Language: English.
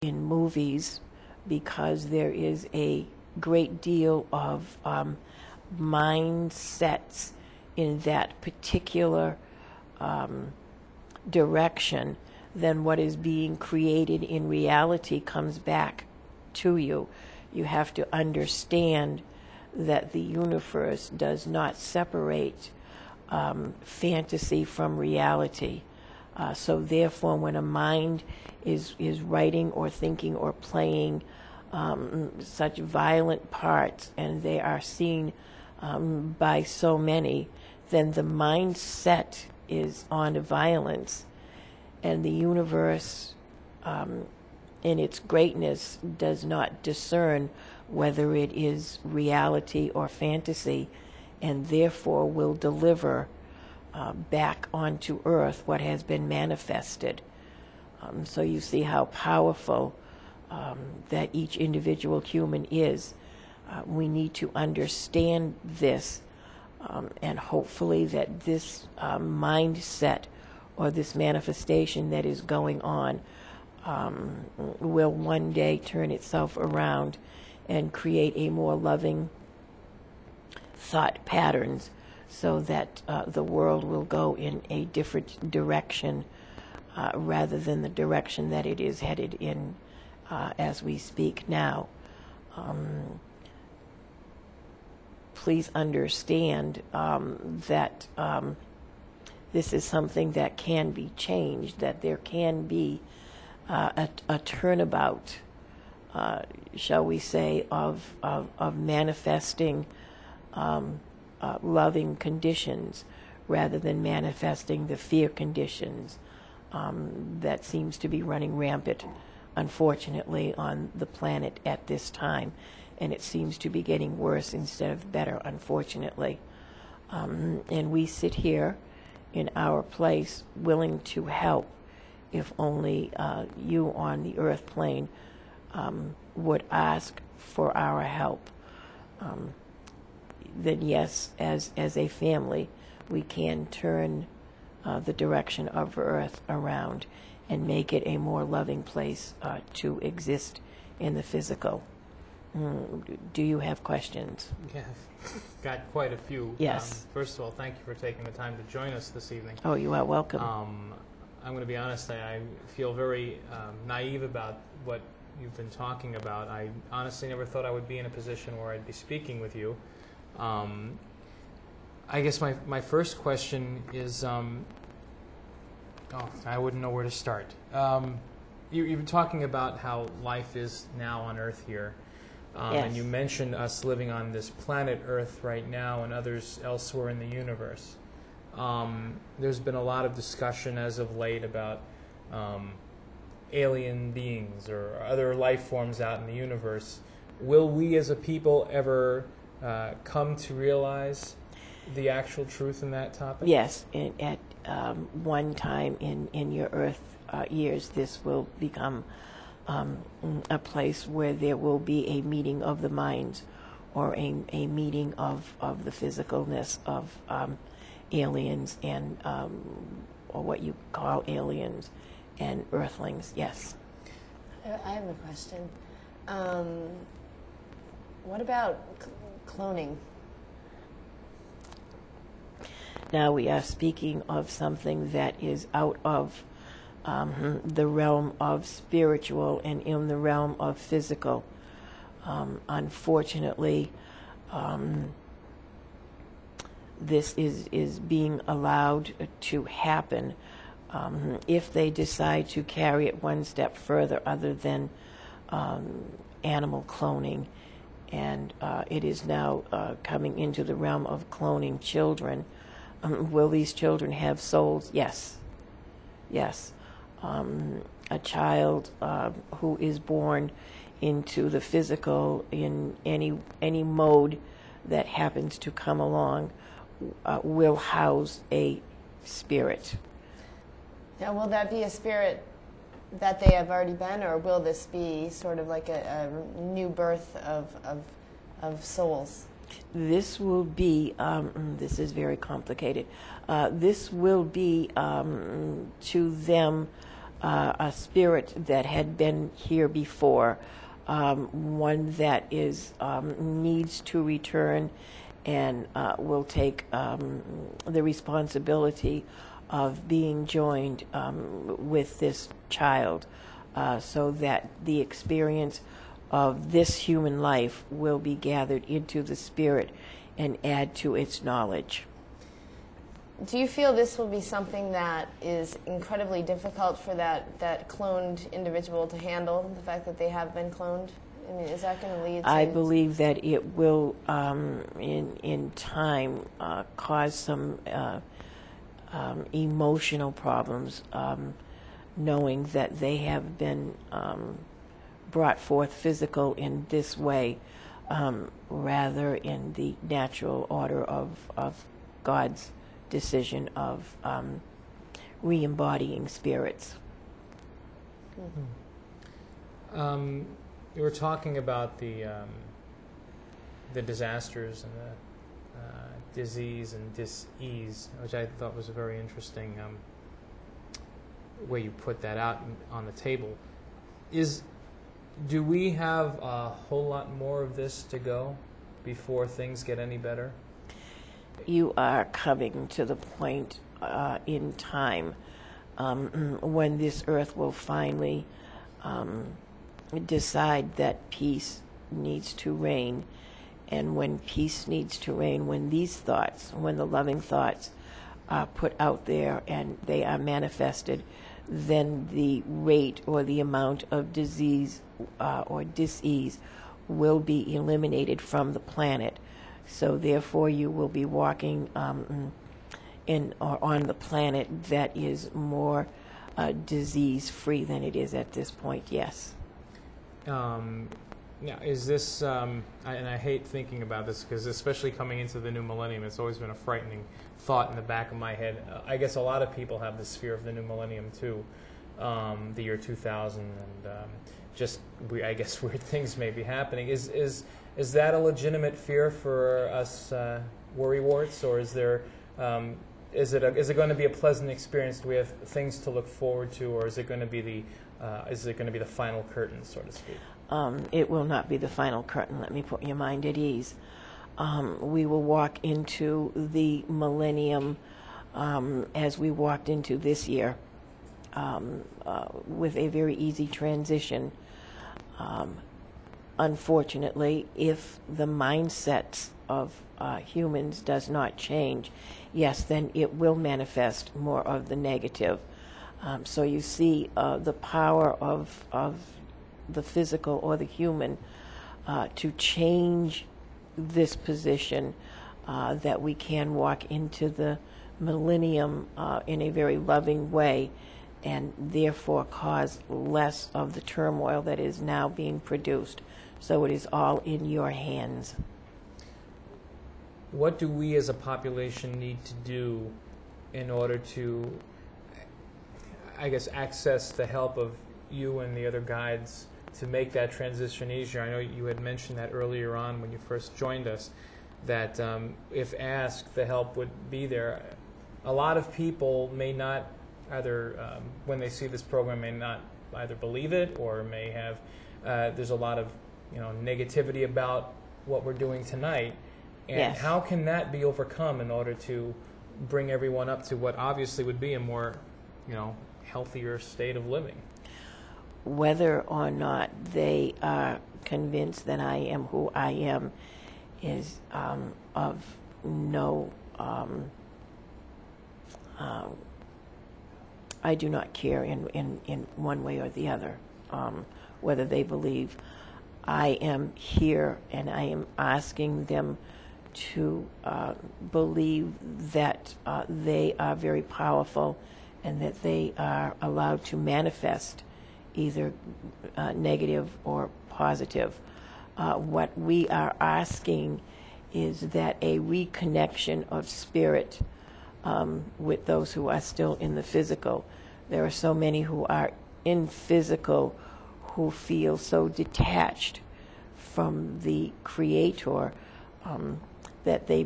in movies because there is a great deal of mindsets in that particular direction, then what is being created in reality comes back to you. You have to understand that the universe does not separate fantasy from reality. So therefore, when a mind is writing or thinking or playing such violent parts, and they are seen by so many, then the mindset is on violence, and the universe, in its greatness, does not discern whether it is reality or fantasy, and therefore will deliver back onto earth what has been manifested. So you see how powerful that each individual human is. We need to understand this, and hopefully that this mindset or this manifestation that is going on will one day turn itself around and create a more loving thought patterns, so that the world will go in a different direction rather than the direction that it is headed in as we speak now. Please understand that this is something that can be changed, that there can be a turnabout, shall we say, of manifesting loving conditions rather than manifesting the fear conditions that seems to be running rampant, unfortunately, on the planet at this time. And it seems to be getting worse instead of better, unfortunately. And we sit here in our place willing to help if only you on the earth plane would ask for our help. Then yes, as a family, we can turn the direction of Earth around and make it a more loving place to exist in the physical. Do you have questions? Yeah, got quite a few. Yes. First of all, thank you for taking the time to join us this evening. Oh, you are welcome. I'm going to be honest, I feel very naive about what you've been talking about. I honestly never thought I would be in a position where I'd be speaking with you. I guess my first question is, I wouldn't know where to start. You've been talking about how life is now on Earth here. Yes. And you mentioned us living on this planet Earth right now and others elsewhere in the universe. There's been a lot of discussion as of late about alien beings or other life forms out in the universe. Will we as a people ever come to realize the actual truth in that topic? Yes, at one time in your Earth years, this will become a place where there will be a meeting of the minds, or a meeting of the physicalness of aliens and or what you call aliens and earthlings. Yes. I have a question. What about cloning? Now we are speaking of something that is out of the realm of spiritual and in the realm of physical. Unfortunately, this is being allowed to happen if they decide to carry it one step further other than animal cloning. And it is now coming into the realm of cloning children. Will these children have souls? Yes. Yes. A child who is born into the physical in any mode that happens to come along will house a spirit. Now, will that be a spirit that they have already been, or will this be sort of like a new birth of souls? This will be, this is very complicated. This will be to them a spirit that had been here before, one that is needs to return and will take the responsibility of being joined with this child, so that the experience of this human life will be gathered into the spirit and add to its knowledge. Do you feel this will be something that is incredibly difficult for that cloned individual to handle, the fact that they have been cloned? I mean, is that going to lead to... I believe that it will, in time, cause some emotional problems, knowing that they have been brought forth physical in this way, rather in the natural order of God's decision of re-embodying spirits. You were talking about the disasters and the disease and dis-ease, which I thought was a very interesting way you put that out on the table. Do we have a whole lot more of this to go before things get any better? You are coming to the point in time when this earth will finally decide that peace needs to reign. And when peace needs to reign, when these thoughts, when the loving thoughts are put out there and they are manifested, then the rate or the amount of disease or dis-ease will be eliminated from the planet. So therefore you will be walking in or on the planet that is more disease-free than it is at this point, yes. Now, is this, and I hate thinking about this because especially coming into the new millennium, it's always been a frightening thought in the back of my head. I guess a lot of people have this fear of the new millennium too, the year 2000, and I guess weird things may be happening. Is that a legitimate fear for us worrywarts, or is there is it going to be a pleasant experience? Do we have things to look forward to, or is it going to be the final curtain, so to speak? It will not be the final curtain. Let me put your mind at ease. We will walk into the millennium as we walked into this year, with a very easy transition. Unfortunately, if the mindsets of humans does not change, yes, then it will manifest more of the negative. So you see the power of the physical or the human to change this position, that we can walk into the millennium in a very loving way, and therefore cause less of the turmoil that is now being produced. So it is all in your hands. What do we as a population need to do in order to, I guess, access the help of you and the other guides to make that transition easier? I know you had mentioned that earlier on when you first joined us, that if asked, the help would be there. A lot of people may not either, when they see this program, may not either believe it or may have, there's a lot of negativity about what we're doing tonight. And yes. How can that be overcome in order to bring everyone up to what obviously would be a more, healthier state of living? Whether or not they are convinced that I am who I am is of no, I do not care in one way or the other, whether they believe. I am here and I am asking them to believe that they are very powerful and that they are allowed to manifest either negative or positive. What we are asking is that a reconnection of spirit with those who are still in the physical. There are so many who are in physical who feel so detached from the Creator that they